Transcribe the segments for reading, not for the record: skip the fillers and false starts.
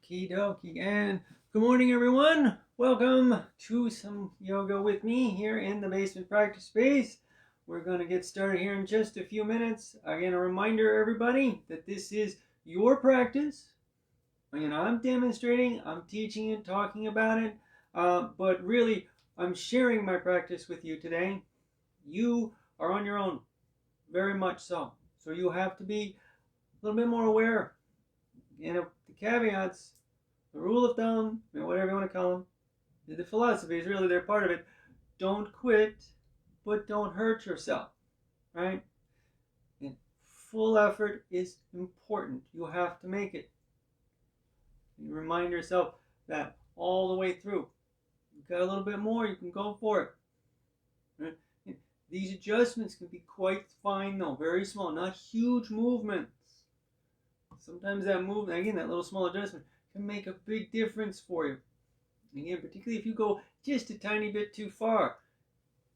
Okie dokie, and good morning, everyone. Welcome to some yoga with me here in the basement practice space. We're going to get started here in just a few minutes. Again, a reminder, everybody, that this is your practice. I'm demonstrating, I'm teaching it, talking about it, but really, I'm sharing my practice with you today. You are on your own, very much so. So you have to be a little bit more aware. And the caveats, the rule of thumb, whatever you want to call them, the philosophies, really, they're part of it. Don't quit, but don't hurt yourself, right? And full effort is important. You have to make it. You remind yourself that all the way through. You've got a little bit more, you can go for it. Right? These adjustments can be quite fine, though, very small, not huge movements. Sometimes that movement, again, that little small adjustment, can make a big difference for you. Again, particularly if you go just a tiny bit too far,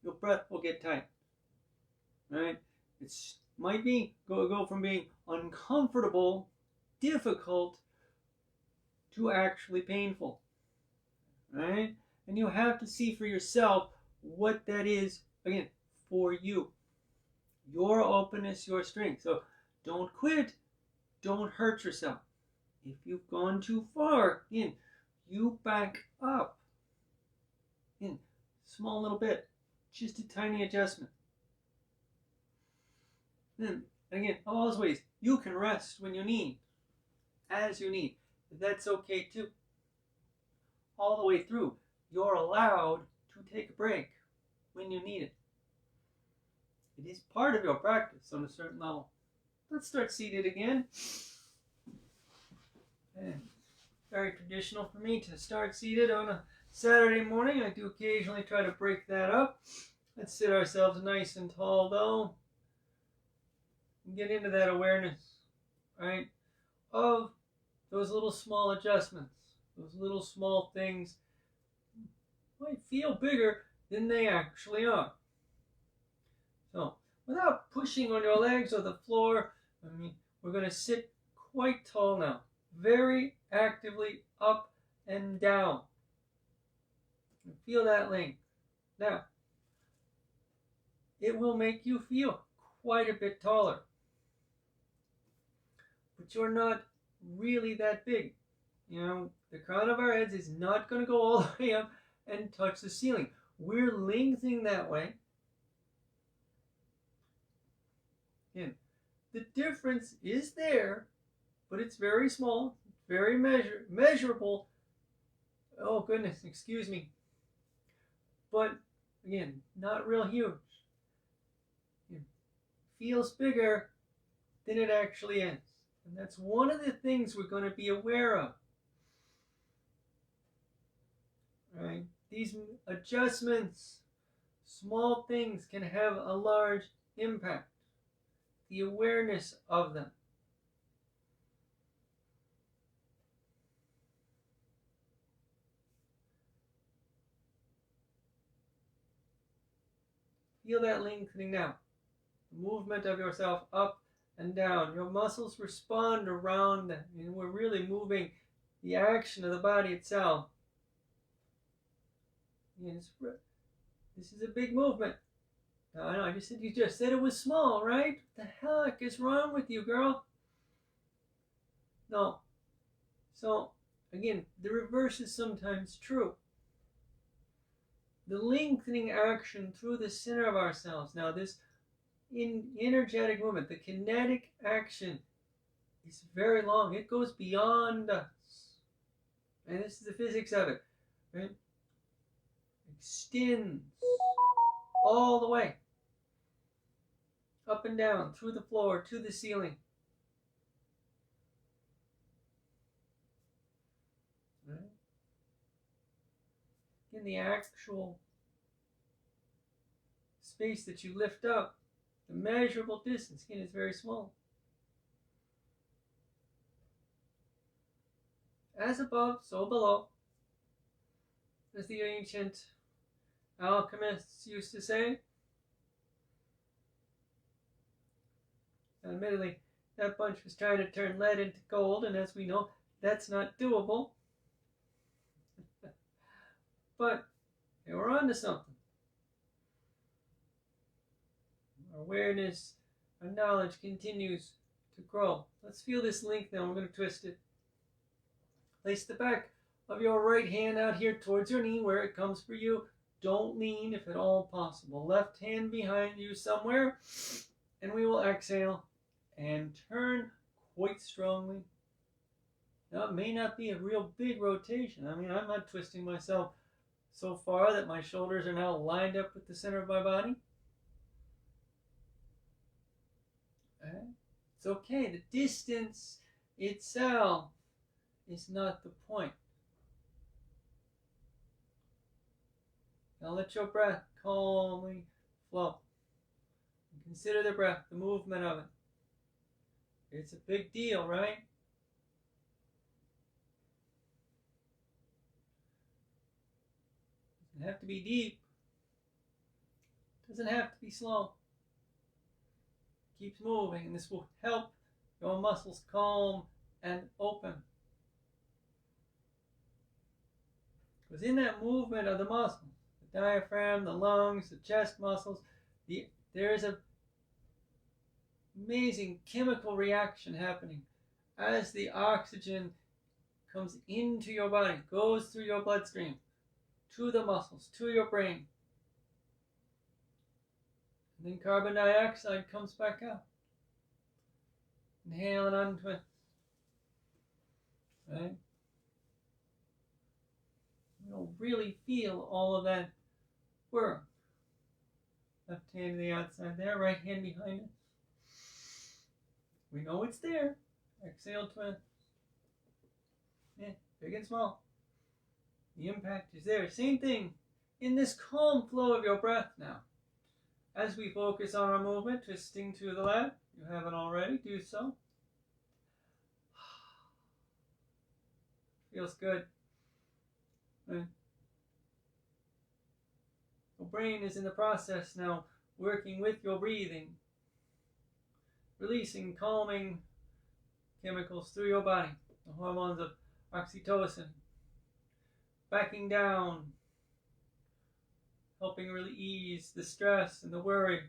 your breath will get tight. Right? It might be go from being uncomfortable, difficult, to actually painful. Right? And you have to see for yourself what that is, again, for you. Your openness, your strength. So don't quit. Don't hurt yourself. If you've gone too far, you back up. Small little bit. Just a tiny adjustment. Then, again, always, you can rest when you need. As you need. That's okay too. All the way through, you're allowed to take a break when you need it. It is part of your practice on a certain level. Let's start seated again. And very traditional for me to start seated on a Saturday morning. I do occasionally try to break that up. Let's sit ourselves nice and tall, though. And get into that awareness, right, of those little small adjustments. Those little small things might feel bigger than they actually are. So, without pushing on your legs or the floor, we're going to sit quite tall now. Very actively up and down. And feel that length. Now, it will make you feel quite a bit taller. But you're not really that big. The crown of our heads is not going to go all the way up and touch the ceiling. We're lengthening that way. Again, the difference is there, but it's very small, very measurable. Oh goodness, excuse me. But again, not real huge. It feels bigger than it actually is. And that's one of the things we're going to be aware of. Right? These adjustments, small things, can have a large impact. The awareness of them. Feel that lengthening now. The movement of yourself up and down. Your muscles respond around them. And we're really moving the action of the body itself. Yes, this is a big movement. I know, you just said it was small, right? What the heck is wrong with you, girl? No. So, again, the reverse is sometimes true. The lengthening action through the center of ourselves. Now, this energetic movement, the kinetic action, is very long. It goes beyond us. And this is the physics of it, right? Extends all the way. Up and down, through the floor, to the ceiling. Right? In the actual space that you lift up, the measurable distance, again, is very small. As above, so below. As the ancient alchemists used to say. Admittedly, that bunch was trying to turn lead into gold, and as we know, that's not doable. But hey, we're on to something. Our awareness, our knowledge continues to grow. Let's feel this link now. We're going to twist it. Place the back of your right hand out here towards your knee where it comes for you. Don't lean if at all possible. Left hand behind you somewhere. And we will exhale and turn quite strongly. Now, it may not be a real big rotation. I mean, I'm not twisting myself so far that my shoulders are now lined up with the center of my body. Okay. It's okay. The distance itself is not the point. Now let your breath calmly flow. Consider the breath, the movement of it. It's a big deal, right? It doesn't have to be deep. It doesn't have to be slow. It keeps moving, and this will help your muscles calm and open. Because in that movement of the muscles, the diaphragm, the lungs, the chest muscles, there is a amazing chemical reaction happening as the oxygen comes into your body, goes through your bloodstream, to the muscles, to your brain. And then carbon dioxide comes back out. Inhale and untwist. Right? You'll really feel all of that work. Left hand to the outside there, right hand behind it. We know it's there. Exhale, twist. Yeah, big and small. The impact is there. Same thing in this calm flow of your breath now. As we focus on our movement, twisting to the left, you haven't already, do so. Feels good. Right. Your brain is in the process now, working with your breathing, releasing calming chemicals through your body, the hormones of oxytocin, backing down, helping really ease the stress and the worry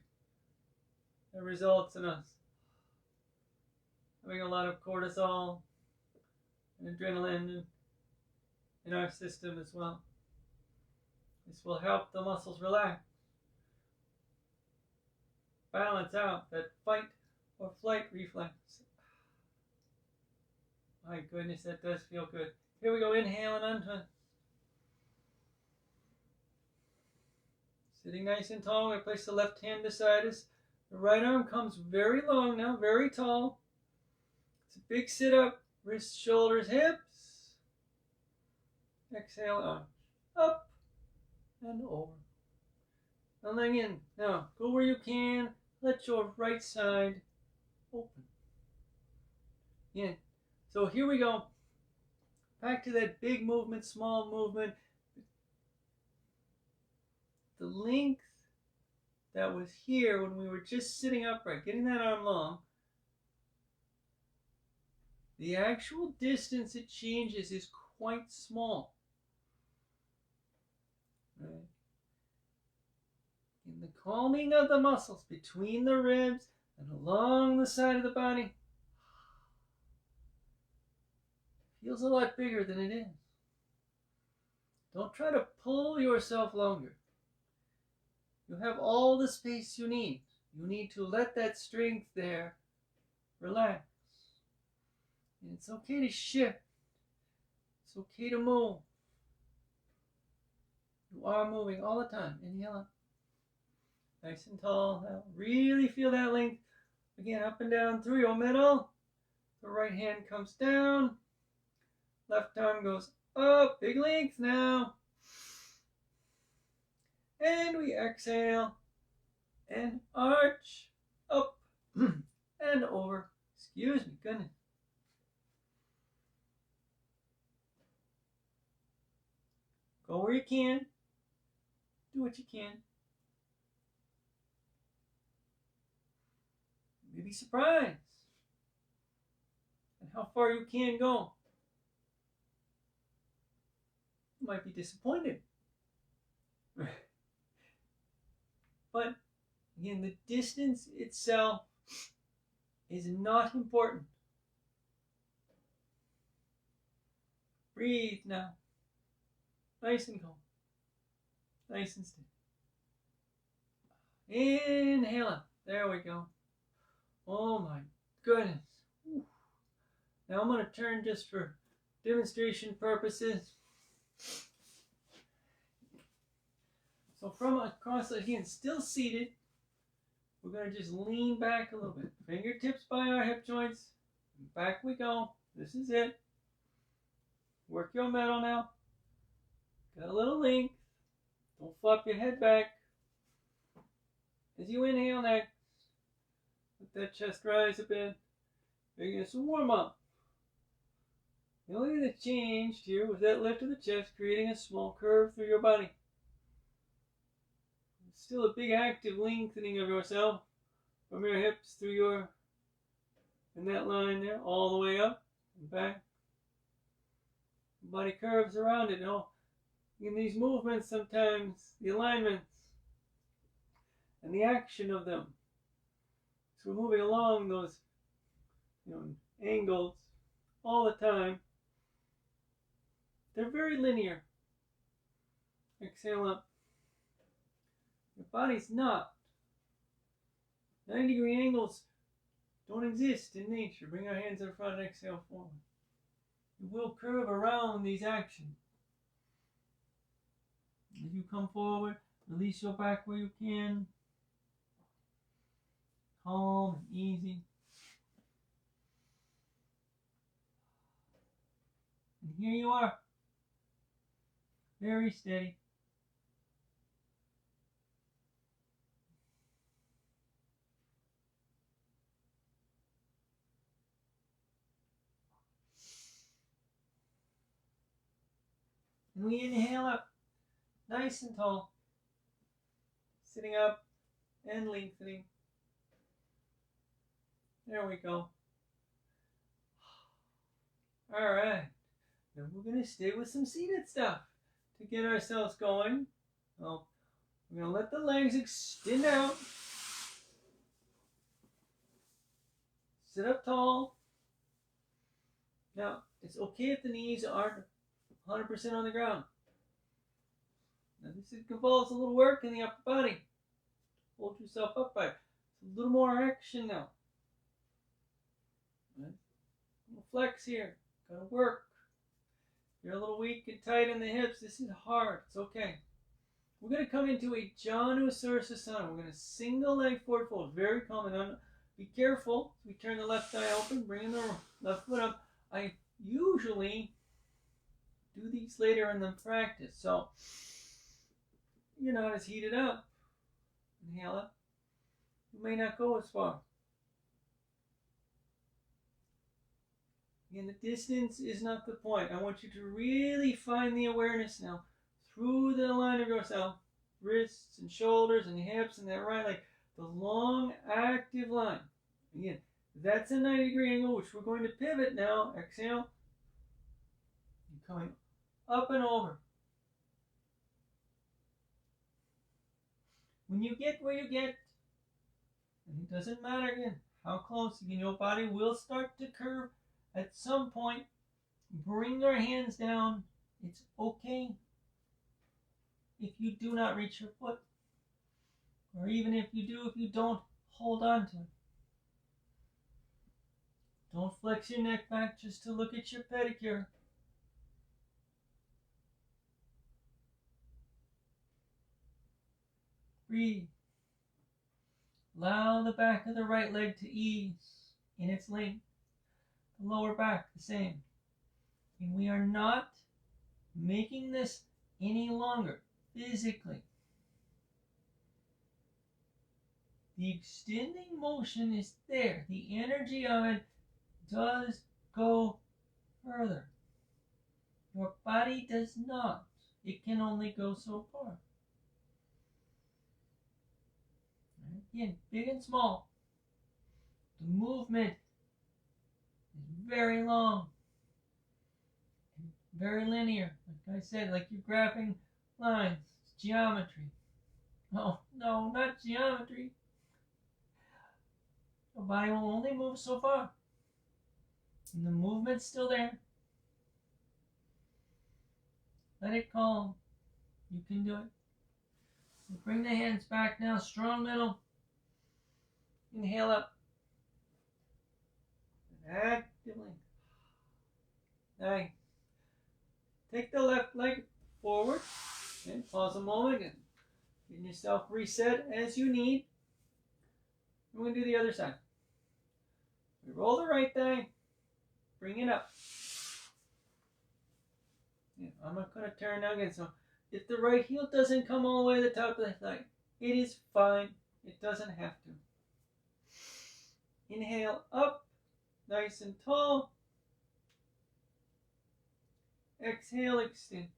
that results in us having a lot of cortisol and adrenaline in our system as well. This will help the muscles relax, balance out that fight or flight reflex. My goodness, that does feel good. Here we go, inhale and untwist. Sitting nice and tall, we place the left hand beside us. The right arm comes very long now, very tall. It's a big sit up, wrists, shoulders, hips. Exhale, arch, up and over. And then in. Now, go where you can. Let your right side open. In. So here we go. Back to that big movement, small movement. The length that was here when we were just sitting upright, getting that arm long, the actual distance it changes is quite small. Right? In the calming of the muscles between the ribs and along the side of the body, feels a lot bigger than it is. Don't try to pull yourself longer. You have all the space you need. You need to let that strength there relax. And it's okay to shift. It's okay to move. You are moving all the time. Inhale up. Nice and tall. Now really feel that length. Again, up and down through your middle. The right hand comes down. Left arm goes up. Big length now. And we exhale and arch up and over. Excuse me, goodness. Go where you can. Do what you can. Maybe surprised at how far you can go. might be disappointed. But again, the distance itself is not important. Breathe now. Nice and calm. Nice and steady. Inhale up. There we go. Oh my goodness. Whew. Now I'm going to turn just for demonstration purposes. So from across, again, still seated, we're going to just lean back a little bit. Fingertips by our hip joints. Back we go. This is it. Work your middle now. Got a little length. Don't flop your head back. As you inhale next, let that chest rise a bit. You're going to warm up. The only thing that changed here was that lift of the chest, creating a small curve through your body. Still a big active lengthening of yourself from your hips through your, in that line there, all the way up and back. Body curves around it. In these movements, sometimes the alignments and the action of them. So we're moving along those angles all the time. They're very linear. Exhale up. Your body's not. 90-degree angles don't exist in nature. Bring our hands in front and exhale forward. You will curve around these actions. As you come forward, release your back where you can. Calm and easy. And here you are. Very steady. And we inhale up, nice and tall, sitting up and lengthening. There we go. All right, now we're going to stay with some seated stuff to get ourselves going. Well, we're going to let the legs extend out. Sit up tall. Now, it's okay if the knees aren't 100% on the ground. Now this involves a little work in the upper body. Hold yourself upright. It's a little more action now. Right? A little flex here. Gotta work. You're a little weak and tight in the hips. This is hard. It's okay. We're going to come into a Janu Sursasana. We're going to single leg forward fold. Very common. Be careful. We turn the left thigh open. Bring the left foot up. I usually do these later in the practice, so you're not as heated up. Inhale up. You may not go as far. Again, the distance is not the point. I want you to really find the awareness now through the line of yourself, wrists and shoulders and hips and that right leg, the long active line. Again, that's a 90-degree angle, which we're going to pivot now. Exhale. You're coming up and over. When you get where you get, and it doesn't matter again how close, again, your body will start to curve at some point. Bring your hands down. It's okay if you do not reach your foot, or even if you do, if you don't, hold on to it. Don't flex your neck back just to look at your pedicure. Breathe. Allow the back of the right leg to ease in its length. The lower back the same. And we are not making this any longer physically. The extending motion is there. The energy of it does go further. Your body does not. It can only go so far. Again, big and small. The movement is very long, and very linear, like I said, like you're graphing lines. It's geometry. Oh, no, not geometry. Your body will only move so far. And the movement's still there. Let it calm. You can do it. So bring the hands back now. Strong middle. Inhale up. And actively. Nice. Take the left leg forward. Okay, pause a moment. And get yourself reset as you need. We're going to do the other side. We roll the right thigh. Bring it up. Yeah, I'm not going to turn now again. So if the right heel doesn't come all the way to the top of the thigh, it is fine. It doesn't have to. Inhale up, nice and tall. Exhale, extend.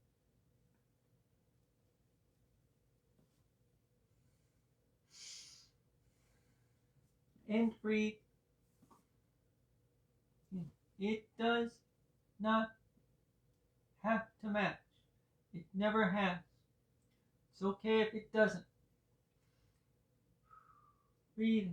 And breathe. It does not have to match. It never has. It's okay if it doesn't. Breathe.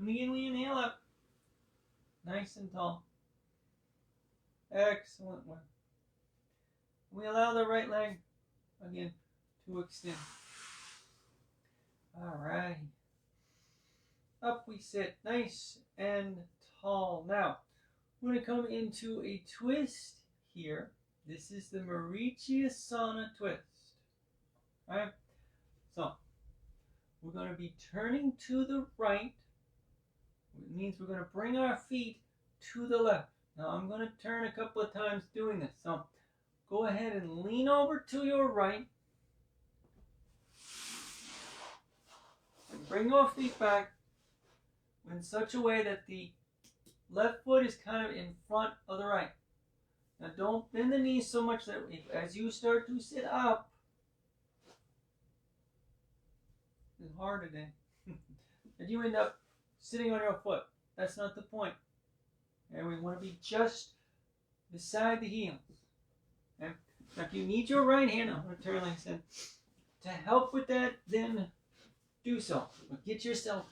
And again, we inhale up. Nice and tall. Excellent one. We allow the right leg, again, to extend. Alright. Up we sit, nice and tall. Now, we're going to come into a twist here. This is the Marichyasana twist. Alright? So, we're going to be turning to the right. It means we're going to bring our feet to the left. Now, I'm going to turn a couple of times doing this. So, go ahead and lean over to your right. And bring your feet back in such a way that the left foot is kind of in front of the right. Now, don't bend the knees so much that as you start to sit up, it's hard today, that you end up sitting on your foot. That's not the point. And we want to be just beside the heels. Okay? Now, if you need your right hand, I'm going to turn like I said, to help with that, then do so. But get yourself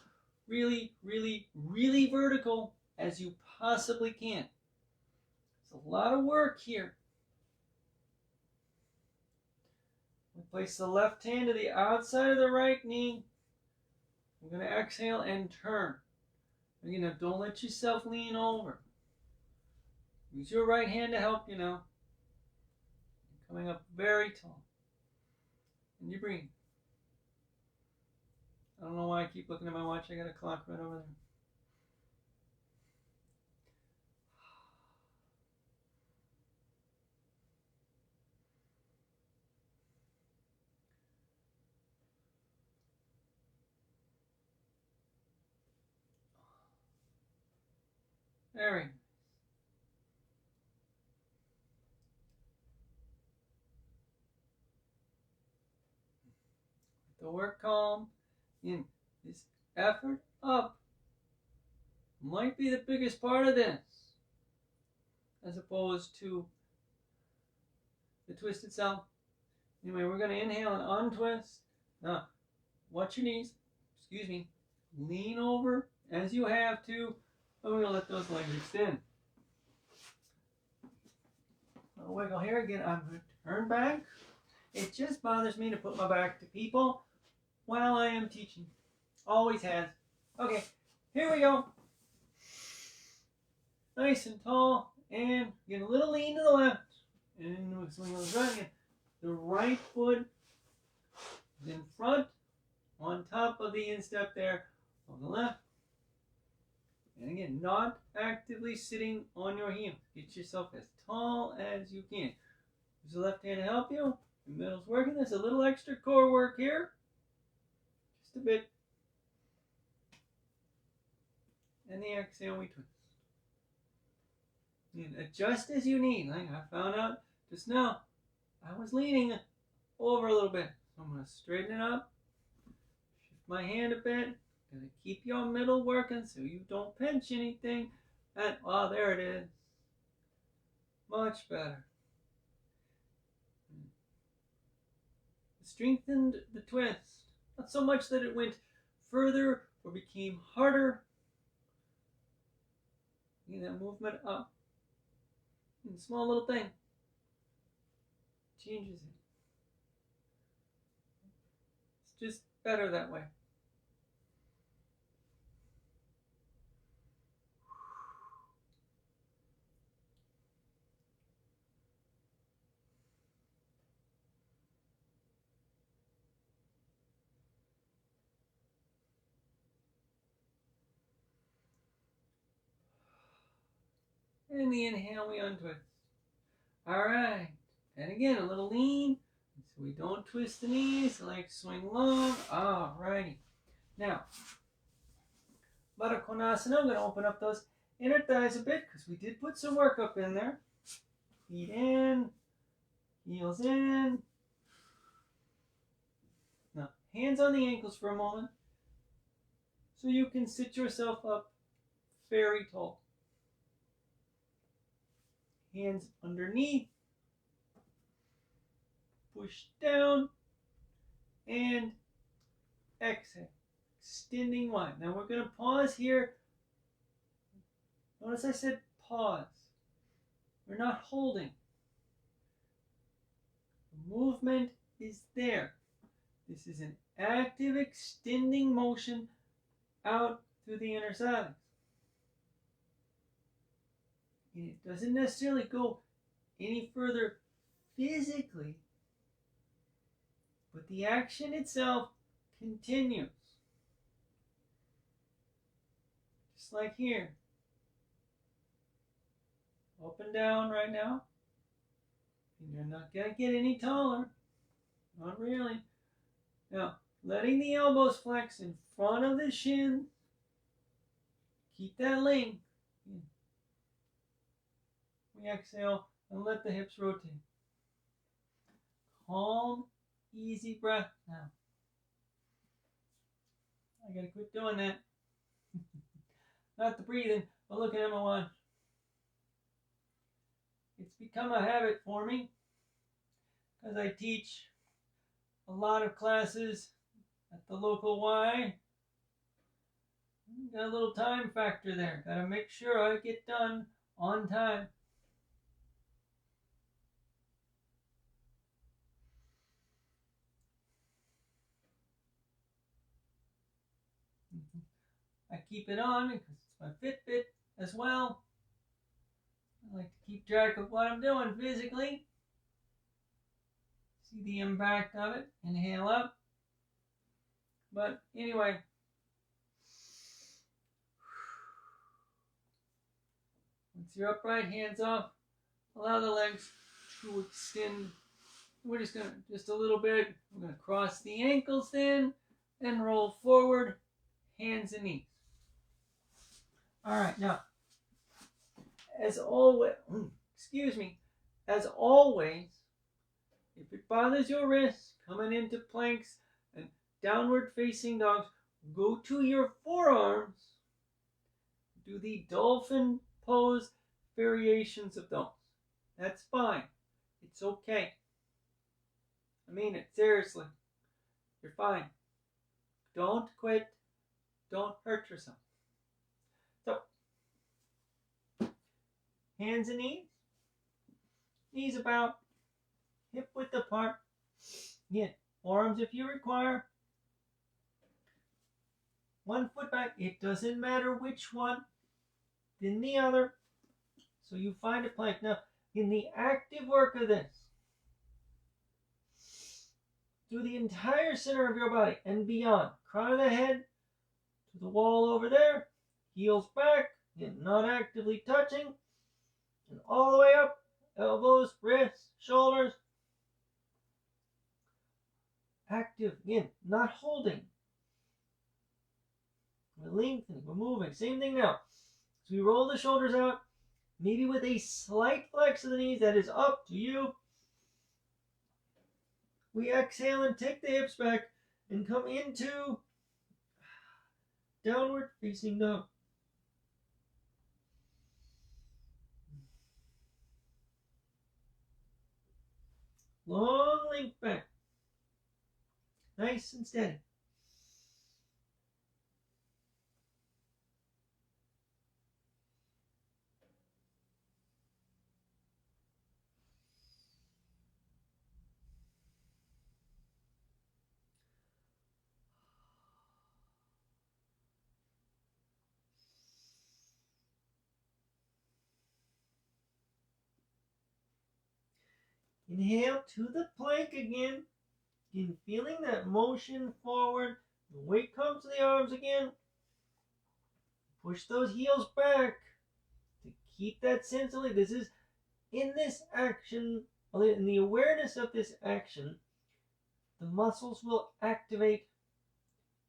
really, really, really vertical as you possibly can. It's a lot of work here. We place the left hand to the outside of the right knee. We're going to exhale and turn. Again, don't let yourself lean over. Use your right hand to help you now. Coming up very tall. And you breathe. I don't know why I keep looking at my watch. I got a clock right over there. Very nice. The work calm in this effort up might be the biggest part of this, as opposed to the twist itself. Anyway, we're going to inhale and untwist. Now, watch your knees. Excuse me. Lean over as you have to. And we're going to let those legs extend. I'll wiggle here again. I'm going to turn back. It just bothers me to put my back to people while I am teaching. Always has. Okay, here we go. Nice and tall. And get a little lean to the left. And we'll swing those right again. The right foot is in front, on top of the instep there on the left. And again, not actively sitting on your heel. Get yourself as tall as you can. Use the left hand to help you. The middle's working. There's a little extra core work here. Just a bit. And the exhale, we twist. And adjust as you need. Like I found out just now, I was leaning over a little bit. So I'm going to straighten it up. Shift my hand a bit. Going to keep your middle working so you don't pinch anything. And, oh, there it is. Much better. Strengthened the twist. Not so much that it went further or became harder. Get that movement up. And small little thing changes it. It's just better that way. And the inhale, we untwist. All right. And again, a little lean. So we don't twist the knees. Like swing long. All righty. Now, Baddha Konasana. I'm going to open up those inner thighs a bit because we did put some work up in there. Feet in. Heels in. Now, hands on the ankles for a moment. So you can sit yourself up very tall. Hands underneath, push down, and exhale, extending wide. Now we're going to pause here. Notice I said pause. We're not holding. The movement is there. This is an active extending motion out through the inner thighs. And it doesn't necessarily go any further physically, but the action itself continues. Just like here. Up and down right now. And you're not going to get any taller. Not really. Now, letting the elbows flex in front of the shin. Keep that length. We exhale and let the hips rotate. Calm, easy breath now. I gotta quit doing that. Not the breathing, but looking at my watch. It's become a habit for me because I teach a lot of classes at the local Y. Got a little time factor there. Gotta make sure I get done on time. I keep it on because it's my Fitbit as well. I like to keep track of what I'm doing physically. See the impact of it. Inhale up. But anyway. Once you're upright, hands off. Allow the legs to extend. We're just going to, just a little bit. We're going to cross the ankles then and roll forward. Hands and knees. All right, now, as always, as always, if it bothers your wrists, coming into planks and downward facing dogs, go to your forearms, do the dolphin pose variations of those. That's fine. It's okay. I mean it, seriously. You're fine. Don't quit. Don't hurt yourself. So, hands and knees. Knees about hip width apart. Again, forearms if you require. 1 foot back. It doesn't matter which one than the other. So you find a plank. Now, in the active work of this, through the entire center of your body and beyond, crown of the head to the wall over there, heels back, again, not actively touching, and all the way up, elbows, wrists, shoulders. Active, again, not holding. We're lengthening, we're moving. Same thing now. So we roll the shoulders out, maybe with a slight flex of the knees. That is up to you. We exhale and take the hips back and come into downward facing dog. Long length back. Nice and steady. Inhale to the plank again. Again, feeling that motion forward. The weight comes to the arms again. Push those heels back to keep that sense of this is in this action, in the awareness of this action, the muscles will activate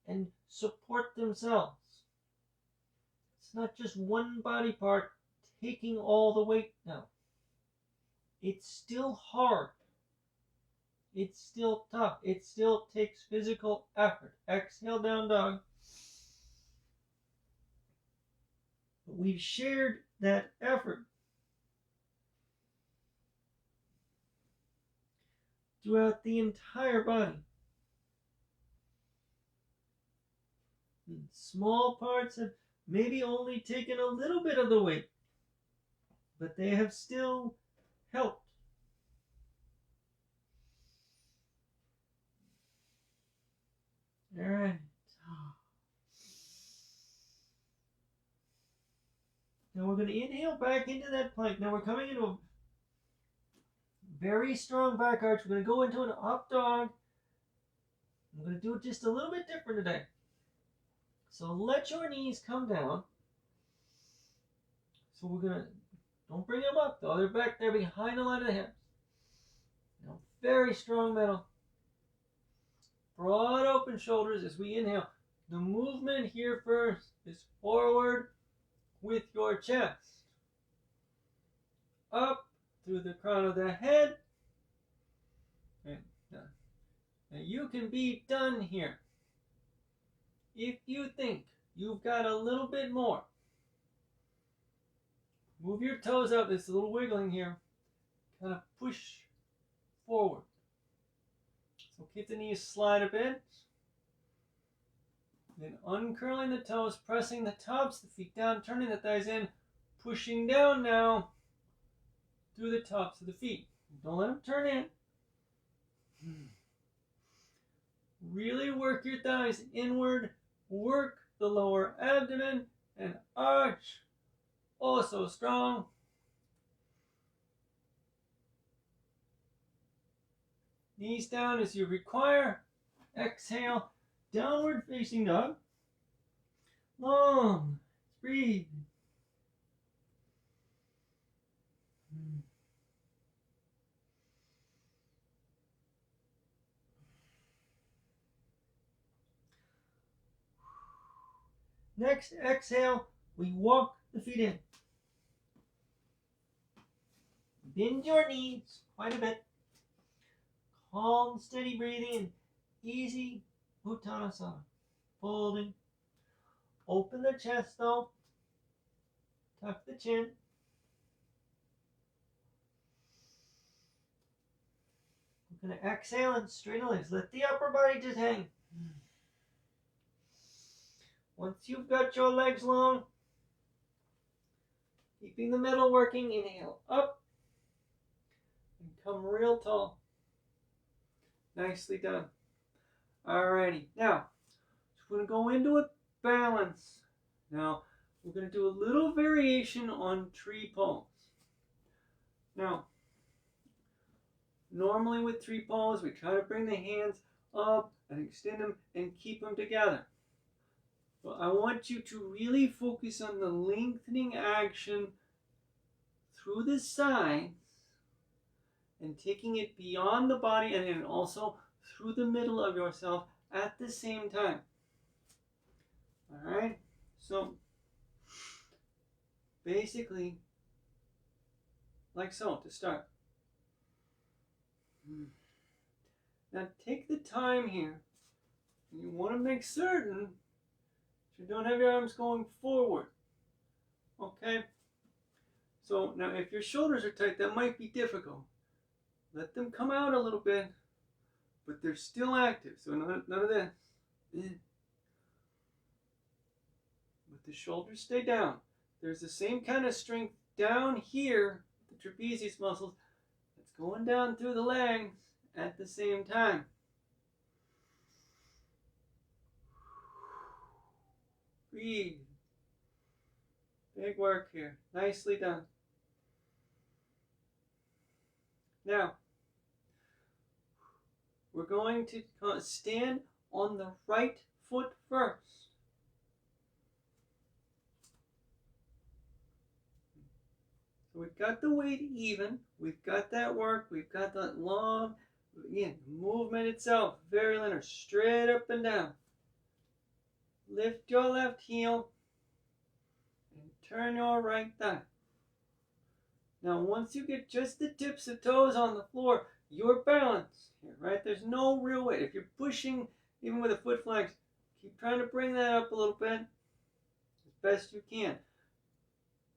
and support themselves. It's not just one body part taking all the weight now. It's still hard. It's still tough. It still takes physical effort. Exhale, down dog. But we've shared that effort throughout the entire body. And small parts have maybe only taken a little bit of the weight, but they have still helped. All right. Now we're going to inhale back into that plank. Now we're coming into a very strong back arch. We're going to go into an up dog. I'm going to do it just a little bit different today. So let your knees come down. So we're going to, don't bring them up though. They're back there behind the line of the hips. Now very strong middle. Broad open shoulders as we inhale. The movement here first is forward with your chest. Up through the crown of the head. And done. Now you can be done here. If you think you've got a little bit more, move your toes up. There's a little wiggling here. Kind of push forward. So keep the knees slide a bit. Then uncurling the toes, pressing the tops of the feet down, turning the thighs in, pushing down now through the tops of the feet. Don't let them turn in. Really work your thighs inward. Work the lower abdomen and arch. Oh, so strong. Knees down as you require. Exhale, downward facing dog. Long. Breathe. Next exhale, we walk the feet in. Bend your knees quite a bit. Calm, steady breathing and easy Uttanasana. Folding. Open the chest though. Tuck the chin. We're going to exhale and straighten the legs. Let the upper body just hang. Once you've got your legs long, keeping the middle working, inhale up and come real tall. Nicely done. Alrighty, now we're going to go into a balance. Now we're going to do a little variation on tree pose. Now, normally with tree pose, we try to bring the hands up and extend them and keep them together. But I want you to really focus on the lengthening action through the sides and taking it beyond the body and then also through the middle of yourself at the same time. All right, so basically, like so, to start. Now take the time here. You want to make certain that you don't have your arms going forward. Okay? So now if your shoulders are tight, that might be difficult. Let them come out a little bit, but they're still active. So none of that. But the shoulders stay down. There's the same kind of strength down here, the trapezius muscles, that's going down through the legs at the same time. Breathe. Big work here. Nicely done. Now, we're going to stand on the right foot first. So we've got the weight even. We've got that work. We've got that long, again, movement itself. Very linear. Straight up and down. Lift your left heel and turn your right thigh. Now, once you get just the tips of toes on the floor, you're balanced here, right? There's no real weight. If you're pushing, even with a foot flex, keep trying to bring that up a little bit as best you can.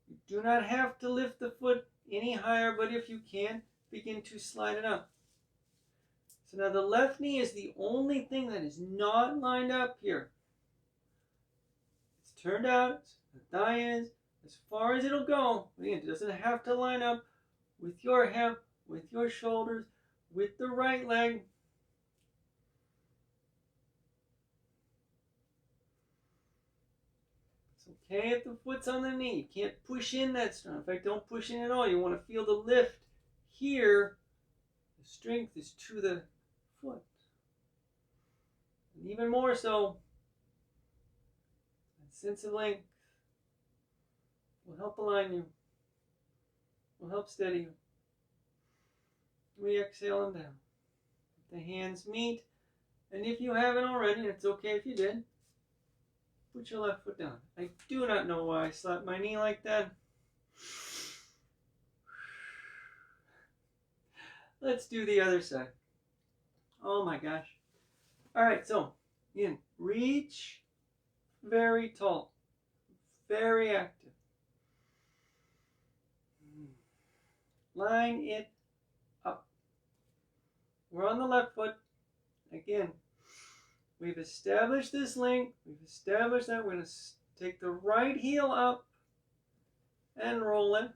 You do not have to lift the foot any higher, but if you can, begin to slide it up. So now the left knee is the only thing that is not lined up here. It's turned out, the thigh is, as far as it'll go. Again, it doesn't have to line up with your hip, with your shoulders, with the right leg. It's okay if the foot's on the knee. You can't push in that strong. In fact, don't push in at all. You want to feel the lift here. The strength is to the foot. And even more so, that sense of length will help align you, will help steady you. We exhale them down. The hands meet, and if you haven't already, it's okay if you did, put your left foot down. I do not know why I slapped my knee like that. Let's do the other side. Oh my gosh. All right, so again, reach very tall, very active. Line it up. We're on the left foot. Again, we've established this length. We've established that. We're going to take the right heel up and roll it.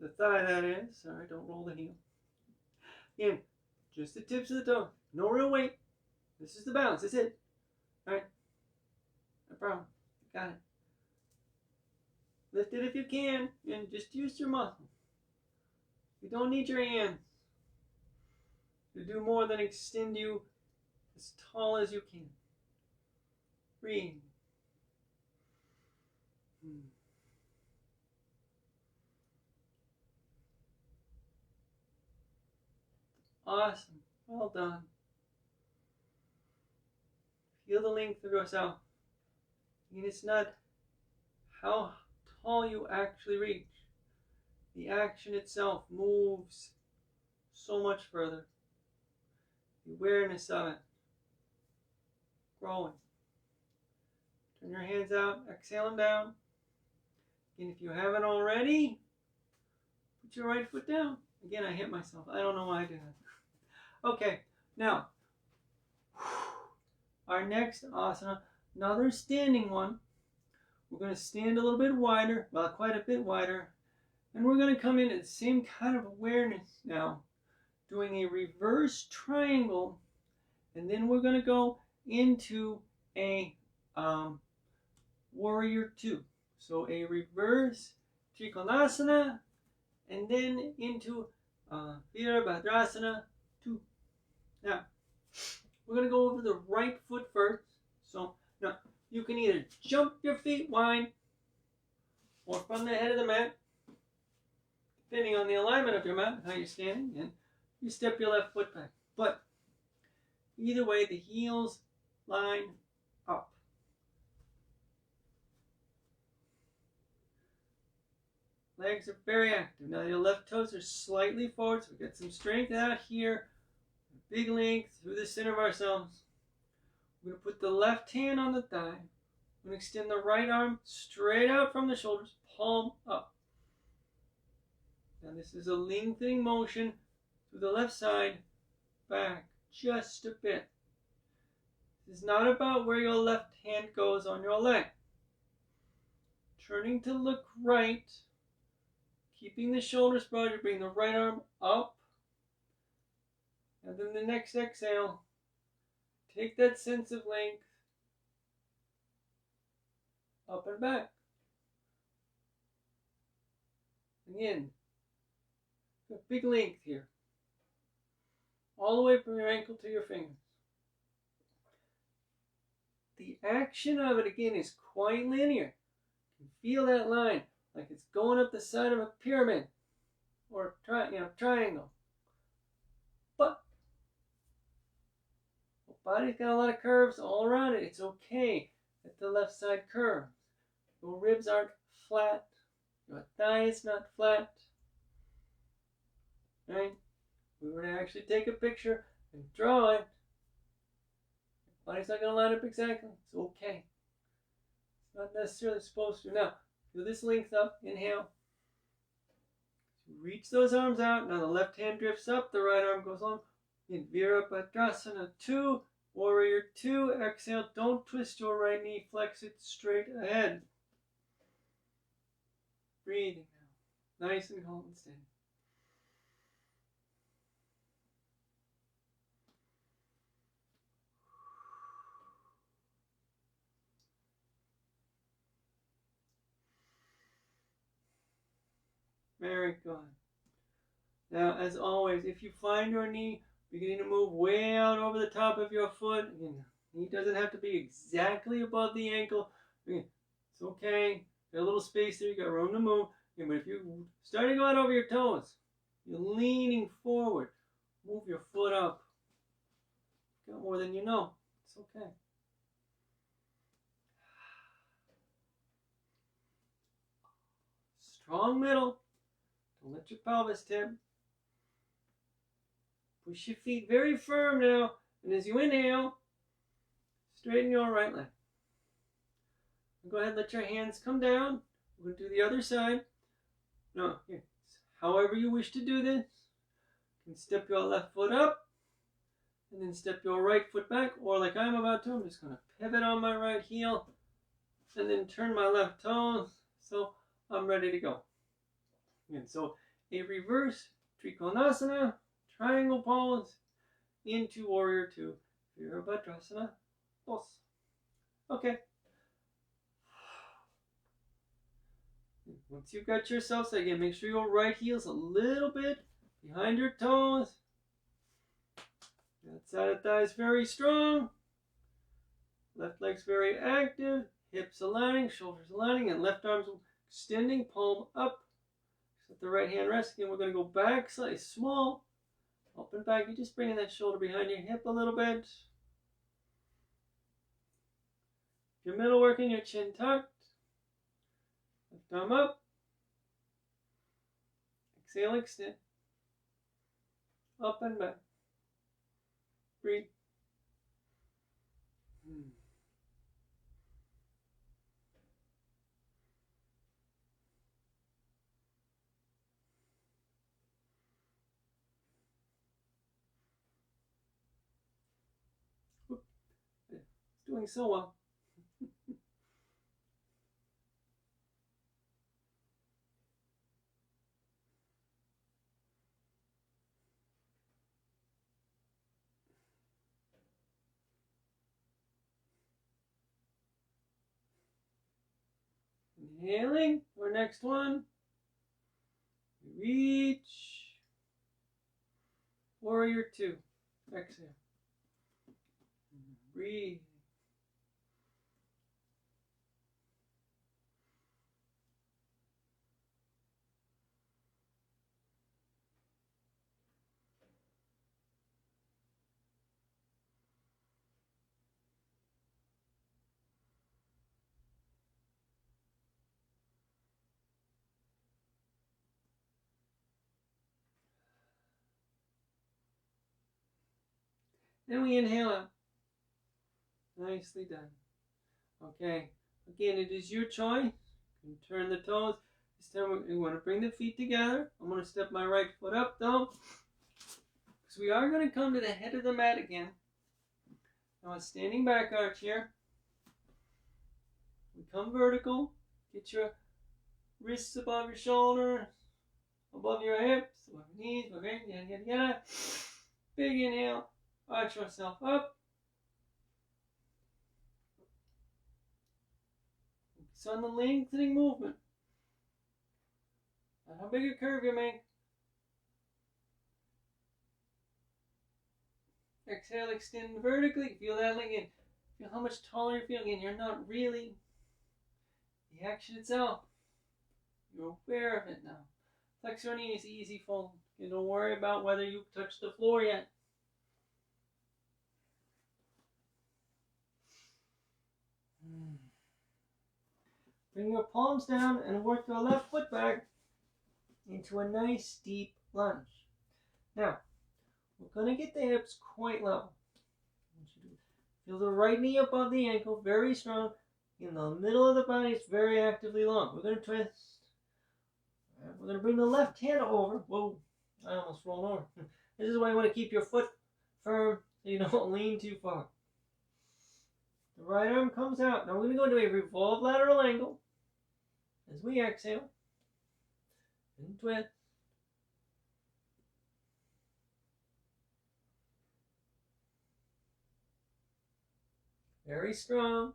The thigh, that is. Sorry, don't roll the heel. Again, just the tips of the toes. No real weight. This is the balance. That's it. All right. No problem. Got it. Lift it if you can, and just use your muscle. You don't need your hands to do more than extend you as tall as you can. Breathe. Awesome. Well done. Feel the length of yourself. And it's not how tall you actually reach. The action itself moves so much further. The awareness of it. Growing. Turn your hands out. Exhale them down. And if you haven't already, put your right foot down. Again, I hit myself. I don't know why I did that. Okay, now, our next asana, another standing one. We're going to stand a little bit wider, well, quite a bit wider. And we're going to come in at the same kind of awareness now, doing a reverse triangle, and then we're going to go into a warrior two. So a reverse trikonasana, and then into virabhadrasana 2. Now, we're going to go over the right foot first. So now you can either jump your feet wide or from the head of the mat, depending on the alignment of your mat, how you're standing, and you step your left foot back. But either way, the heels line up. legs are very active. Now your left toes are slightly forward, so we get some strength out here. Big length through the center of ourselves. We're going to put the left hand on the thigh. We're going to extend the right arm straight out from the shoulders, palm up. Now this is a lengthening motion through the left side, back just a bit. This is not about where your left hand goes on your leg. Turning to look right, keeping the shoulders broad, you bring the right arm up. And then the next exhale, take that sense of length, up and back. Again, big length here. All the way from your ankle to your fingers. The action of it, again, is quite linear. You can feel that line, like it's going up the side of a pyramid or triangle. But the body's got a lot of curves all around it. It's okay that the left side curves. Your ribs aren't flat. Your thigh is not flat. Right? We were to actually take a picture and draw it. Your body's not going to line up exactly. It's okay. It's not necessarily supposed to. Now, feel this length up. Inhale. Reach those arms out. Now the left hand drifts up. The right arm goes on. In Virabhadrasana 2. Warrior 2. Exhale. Don't twist your right knee. Flex it straight ahead. Breathing now. Nice and calm and steady. Very good. Now, as always, if you find your knee beginning to move way out over the top of your foot, again, knee doesn't have to be exactly above the ankle. Again, it's okay. Got a little space there. You got room to move. Again, but if you're starting to go out over your toes, you're leaning forward. Move your foot up. Got more than you know. It's okay. Strong middle. Don't let your pelvis tip. Push your feet very firm now. And as you inhale, straighten your right leg. Go ahead and let your hands come down. We're going to do the other side. Now, here, however you wish to do this. You can step your left foot up. And then step your right foot back. Or like I'm about to, I'm just going to pivot on my right heel. And then turn my left toes. So I'm ready to go. And so a reverse Trikonasana, triangle pose, into Warrior 2, Virabhadrasana 2. Okay. Once you've got yourself set, again, make sure your right heel's a little bit behind your toes. That side of the thigh is very strong. Left leg's very active. Hips aligning, shoulders aligning, and left arm's extending, palm up. Let the right hand rest. Again, we're going to go back slightly small. Up and back. You're just bringing that shoulder behind your hip a little bit. Your middle working, your chin tucked. Left arm up. Exhale, extend. Up and back. Breathe. It's doing so well. Inhaling, our next one. Reach. Warrior 2. Exhale. Breathe. Then we inhale out. Nicely done. Okay, again, it is your choice. You can turn the toes. This time we want to bring the feet together. I'm going to step my right foot up though, because we are going to come to the head of the mat again. Now, a standing back arch here. We come vertical. Get your wrists above your shoulders, above your hips, above your knees, okay, yada, yada, yada. Big inhale, arch yourself up. Focus on the lengthening movement. Not how big a curve you make. Exhale, extend vertically. Feel that again. Feel how much taller you're feeling. Again, you're not really the action itself. You're aware of it now. Flex your knees, easy fold. You don't worry about whether you touch the floor yet. Bring your palms down and work your left foot back into a nice deep lunge. Now, we're going to get the hips quite level. Feel the right knee above the ankle, very strong. In the middle of the body, it's very actively long. We're going to twist. We're going to bring the left hand over. Whoa, I almost rolled over. This is why you want to keep your foot firm so you don't lean too far. The right arm comes out. Now we're going to go into a revolved lateral angle as we exhale and twist. Very strong.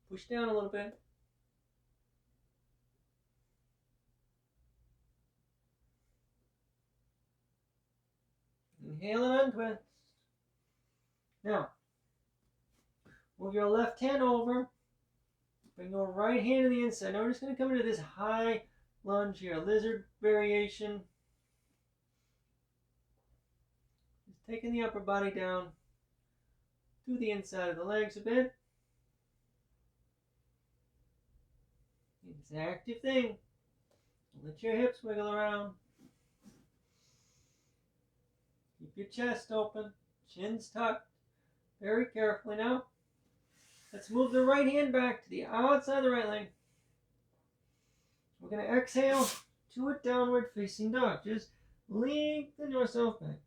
Push down a little bit. Inhale and untwist. Now, move your left hand over. Bring your right hand to the inside. Now we're just going to come into this high lunge here, lizard variation. Just taking the upper body down to the inside of the legs a bit. It's an active thing. Let your hips wiggle around. Keep your chest open, chin's tucked. Very carefully now. Let's move the right hand back to the outside of the right leg. We're going to exhale to a downward facing dog. Just lengthen yourself back.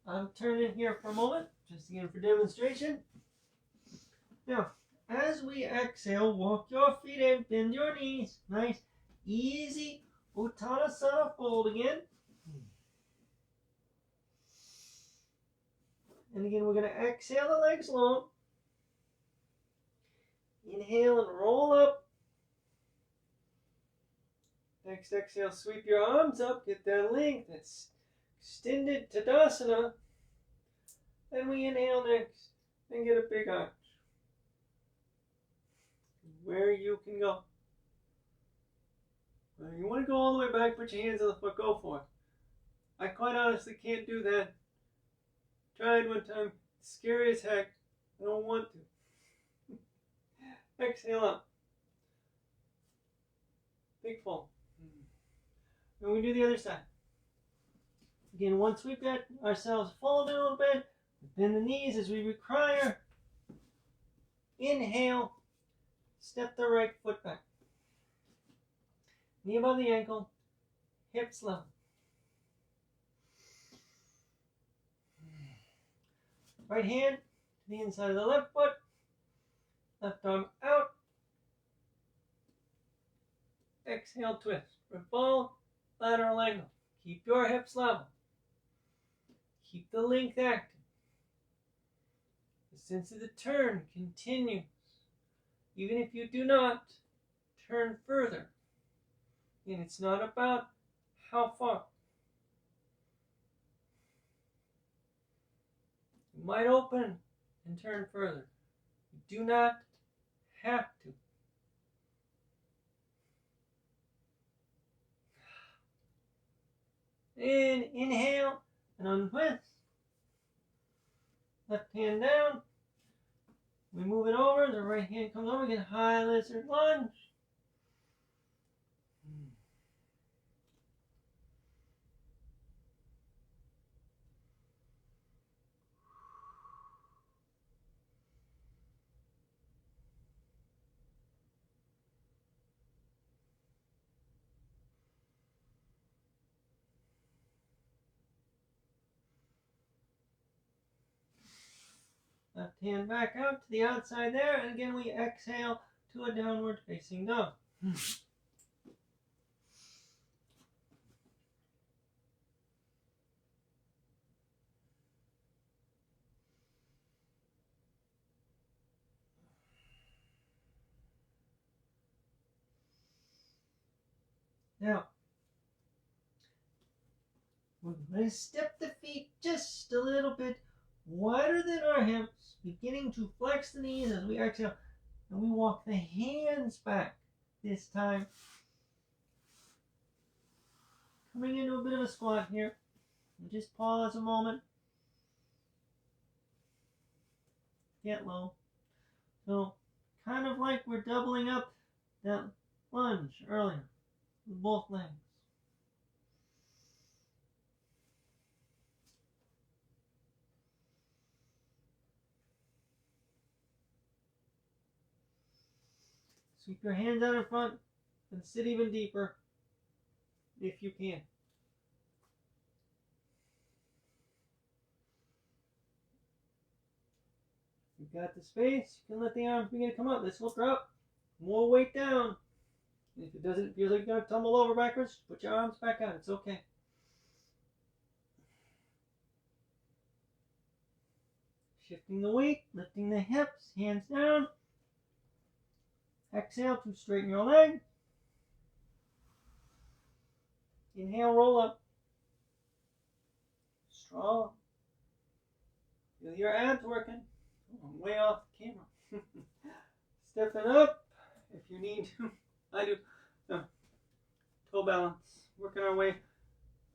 I'm turning here for a moment, just again for demonstration. Now, as we exhale, walk your feet in, bend your knees. Nice, easy Uttanasana fold again. And again, we're going to exhale the legs long. Inhale and roll up. Next exhale, sweep your arms up, get that length. That's extended Tadasana. Then we inhale next and get a big arch. Where you can go. Well, you want to go all the way back, put your hands on the foot, go for it. I quite honestly can't do that. Tried one time, scary as heck. I don't want to. Exhale up. Big fold. And we do the other side. Again, once we've got ourselves folded a little bit, bend the knees as we require. Inhale. Step the right foot back. Knee above the ankle. Hips level. Right hand to the inside of the left foot. Left arm out. Exhale, twist. Revolve, lateral angle. Keep your hips level. Keep the length active. The sense of the turn continues. Even if you do not turn further. And it's not about how far. You might open and turn further. You do not have to. And inhale and untwist. Left hand down. We move it over. The right hand comes over. Get high lizard lunge. Left hand back out to the outside there. And again, we exhale to a downward facing dog. Now, we're going to step the feet just a little bit wider than our hips, beginning to flex the knees as we exhale. And we walk the hands back this time. Coming into a bit of a squat here. And just pause a moment. Get low. So, kind of like we're doubling up that lunge earlier with both legs. Sweep your hands out in front and sit even deeper if you can. If you've got the space, you can let the arms begin to come up. This will drop more weight down. And if it doesn't feel like you're going to tumble over backwards, put your arms back out. It's okay. Shifting the weight, lifting the hips, hands down. Exhale to straighten your leg. Inhale, roll up. Strong. Feel your abs working. Oh, I'm way off the camera. Stepping up if you need to. I do. Toe balance. Working our way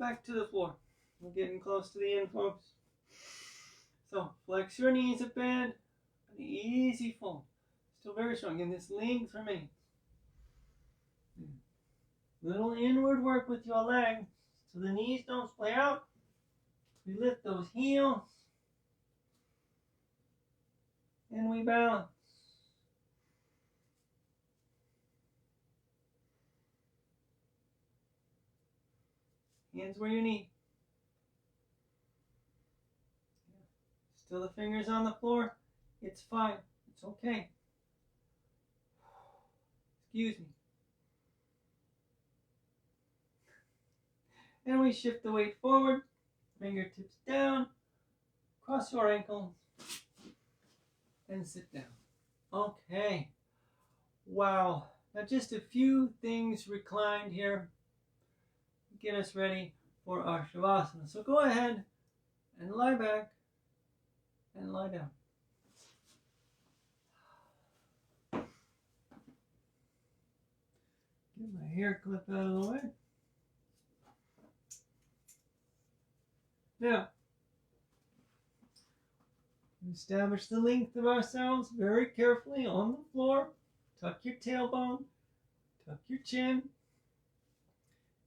back to the floor. We're getting close to the end, folks. So flex your knees a bit. An easy fold. Still very strong. And this length remains. Little inward work with your legs so the knees don't splay out. We lift those heels. And we balance. Hands where you need. Still the fingers on the floor. It's fine. It's okay. Excuse me. And we shift the weight forward. Fingertips down. Cross your ankles. And sit down. Okay. Wow. Now just a few things reclined here. Get us ready for our Shavasana. So go ahead and lie back and lie down. Get my hair clip out of the way. Now, establish the length of ourselves very carefully on the floor. Tuck your tailbone, tuck your chin.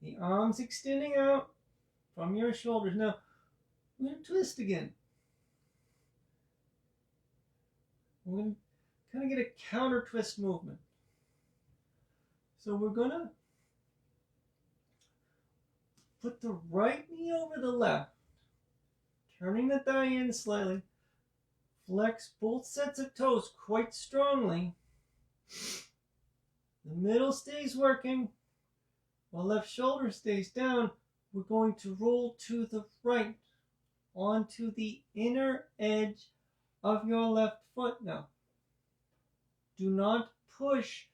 The arms extending out from your shoulders. Now, we're going to twist again. We're going to kind of get a counter twist movement. So we're going to put the right knee over the left, turning the thigh in slightly. Flex both sets of toes quite strongly. The middle stays working. While left shoulder stays down, we're going to roll to the right onto the inner edge of your left foot now. Do not push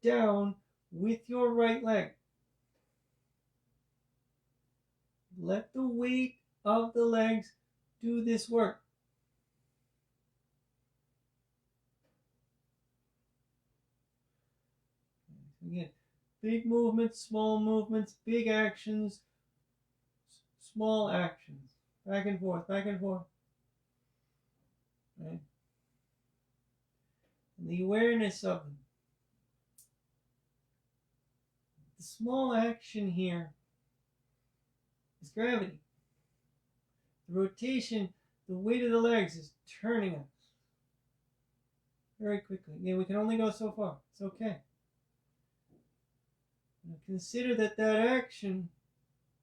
down with your right leg. Let the weight of the legs do this work. Again, big movements, small movements, big actions, small actions. Back and forth, back and forth. Right? And the awareness of them. The small action here is gravity. The rotation, the weight of the legs is turning us very quickly. Again, we can only go so far. It's okay. Now consider that action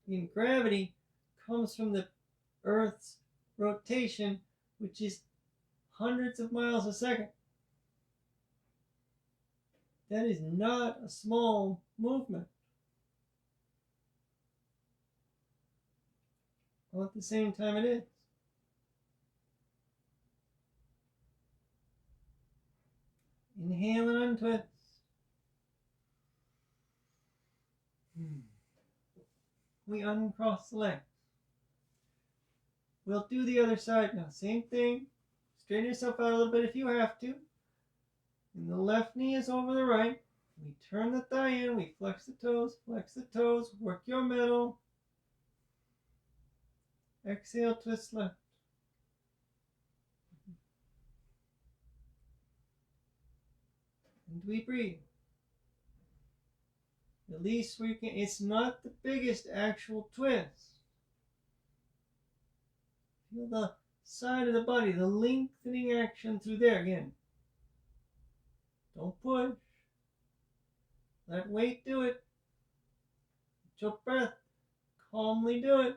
in gravity comes from the Earth's rotation, which is hundreds of miles a second. That is not a small movement. Well, at the same time it is. Inhale and untwist. We uncross the legs. We'll do the other side now. Same thing. Straighten yourself out a little bit if you have to. And the left knee is over the right. We turn the thigh in. We flex the toes. Work your middle. Exhale, twist left. And we breathe. At least we can. It's not the biggest actual twist. Feel the side of the body, the lengthening action through there again. Don't push. Let weight do it. Get your breath. Calmly do it.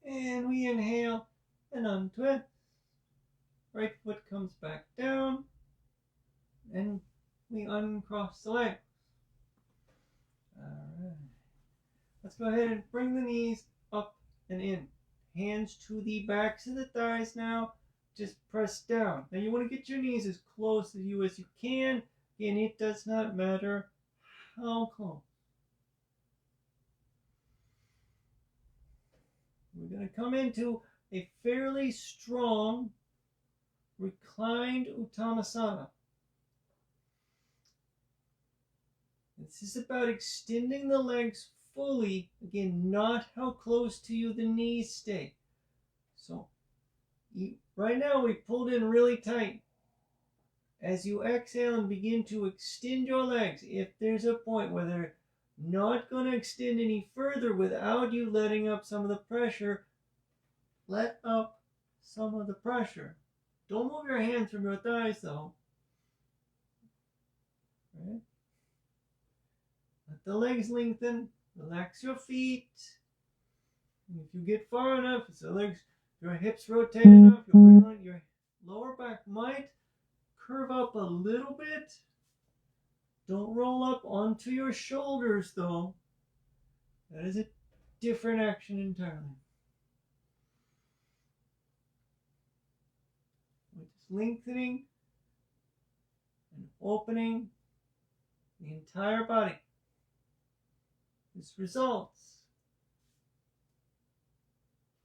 And we inhale and untwist. Right foot comes back down. And we uncross the legs. Alright. Let's go ahead and bring the knees up and in. Hands to the backs of the thighs now. Just press down. Now you want to get your knees as close to you as you can. Again, it does not matter how close. We're going to come into a fairly strong reclined Uttanasana. This is about extending the legs fully. Again, not how close to you the knees stay. So right now we pulled in really tight. As you exhale and begin to extend your legs, if there's a point where they're not going to extend any further without you letting up some of the pressure, let up some of the pressure. Don't move your hands from your thighs though. Right? Let the legs lengthen. Relax your feet. And if you get far enough, if the legs, your hips rotate enough, you'll bring on your lower back might curve up a little bit. Don't roll up onto your shoulders though. That is a different action entirely. We're just lengthening and opening the entire body. This results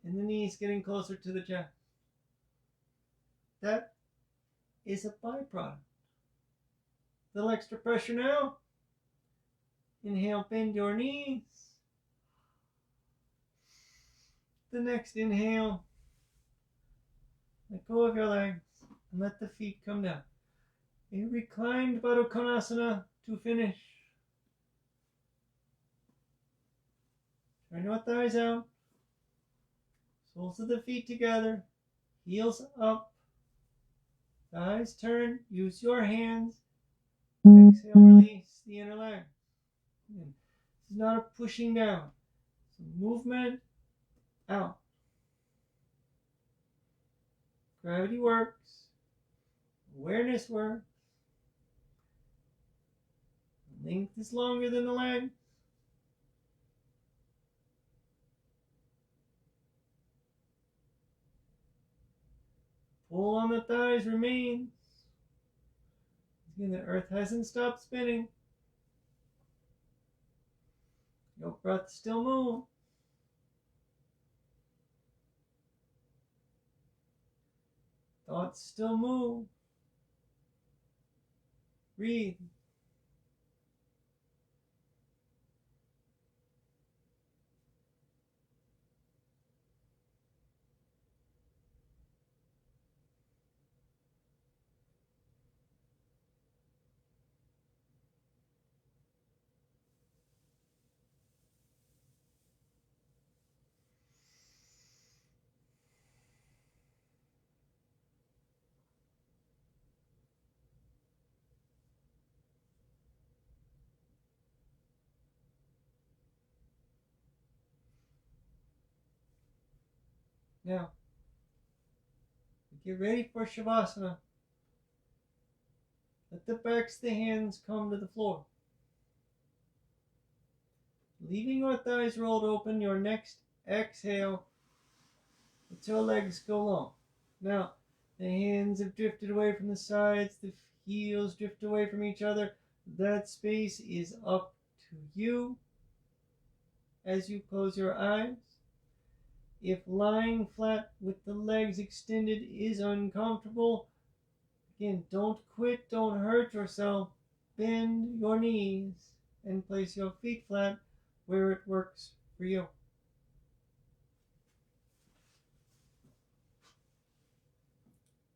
in the knees getting closer to the chest. That is a byproduct. A little extra pressure now. Inhale, bend your knees. The next inhale, let go of your legs and let the feet come down. A reclined Baddha Konasana to finish. Turn your thighs out. Soles of the feet together. Heels up. Thighs turn. Use your hands. Exhale, release the inner leg. This is not a pushing down. It's a movement out. Gravity works. Awareness works. Length is longer than the leg. Pull on the thighs remains. Again, the earth hasn't stopped spinning. Your breath still moves. Thoughts still move. Breathe. Now, get ready for Shavasana. Let the backs of the hands come to the floor. Leaving your thighs rolled open, your next exhale, let your legs go long. Now, the hands have drifted away from the sides, the heels drift away from each other. That space is up to you as you close your eyes. If lying flat with the legs extended is uncomfortable, again, don't quit, don't hurt yourself. Bend your knees and place your feet flat where it works for you.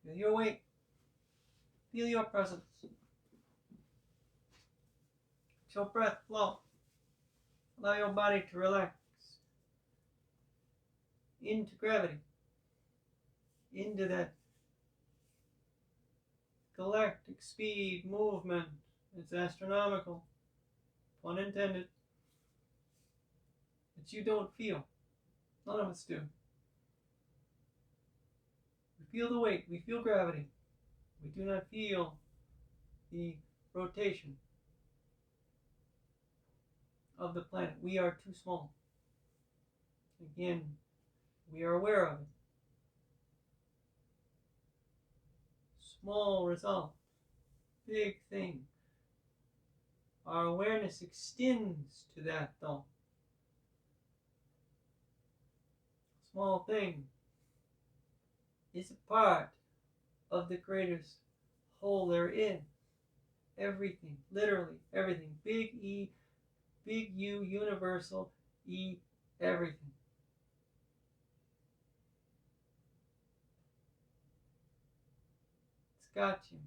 Feel your weight. Feel your presence. Let your breath flow. Allow your body to relax into gravity, into that galactic speed movement. It's astronomical, pun intended, that you don't feel. None of us do. We feel the weight, we feel gravity. We do not feel the rotation of the planet. We are too small. Again, we are aware of it. Small result, big thing. Our awareness extends to that though. Small thing is a part of the greatest whole there is. Everything, literally everything. Big E, big U, universal E, everything. It's got you.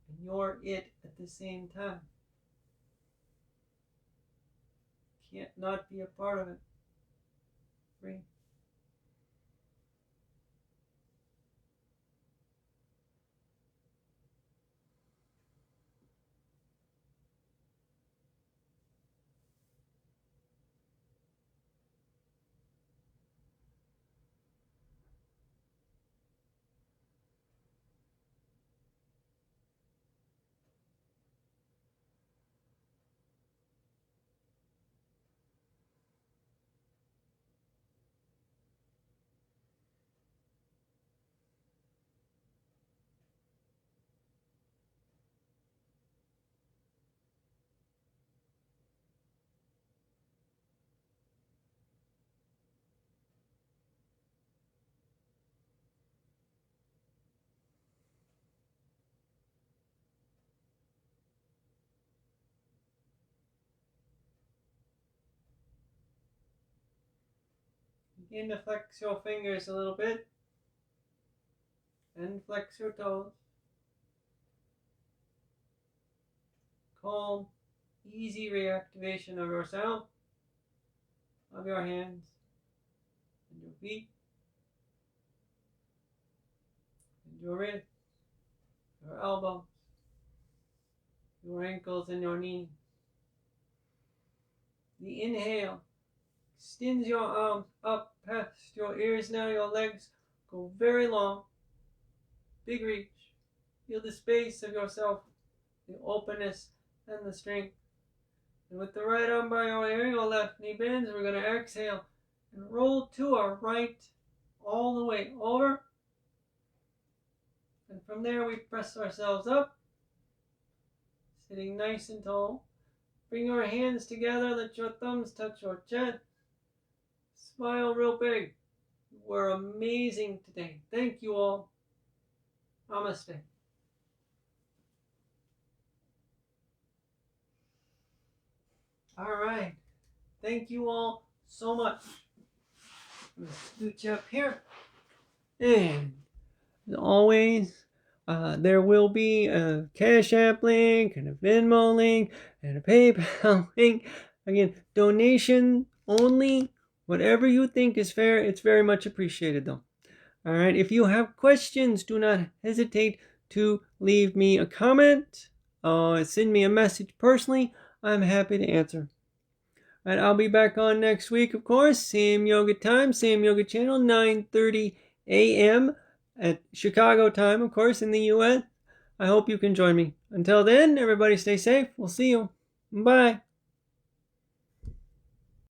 And you're it at the same time. Can't not be a part of it. Free. Begin to flex your fingers a little bit and flex your toes. Calm, easy reactivation of yourself, of your hands and your feet and your wrists, your elbows, your ankles and your knees. The inhale extends your arms up past your ears. Now your legs go very long. Big reach. Feel the space of yourself, the openness and the strength. And with the right arm by your ear, your left knee bends. We're going to exhale and roll to our right all the way over. And from there we press ourselves up, sitting nice and tall. Bring your hands together. Let your thumbs touch your chest. Smile real big. You were amazing today. Thank you all. Namaste. All right. Thank you all so much. I'm going to scoot you up here. And as always, there will be a CashApp link and a Venmo link and a PayPal link. Again, donation only. Whatever you think is fair, it's very much appreciated though. All right, if you have questions, do not hesitate to leave me a comment. Send me a message personally. I'm happy to answer. And I'll be back on next week, of course. Same yoga time, same yoga channel, 9:30 a.m. at Chicago time, of course, in the U.S. I hope you can join me. Until then, everybody stay safe. We'll see you. Bye.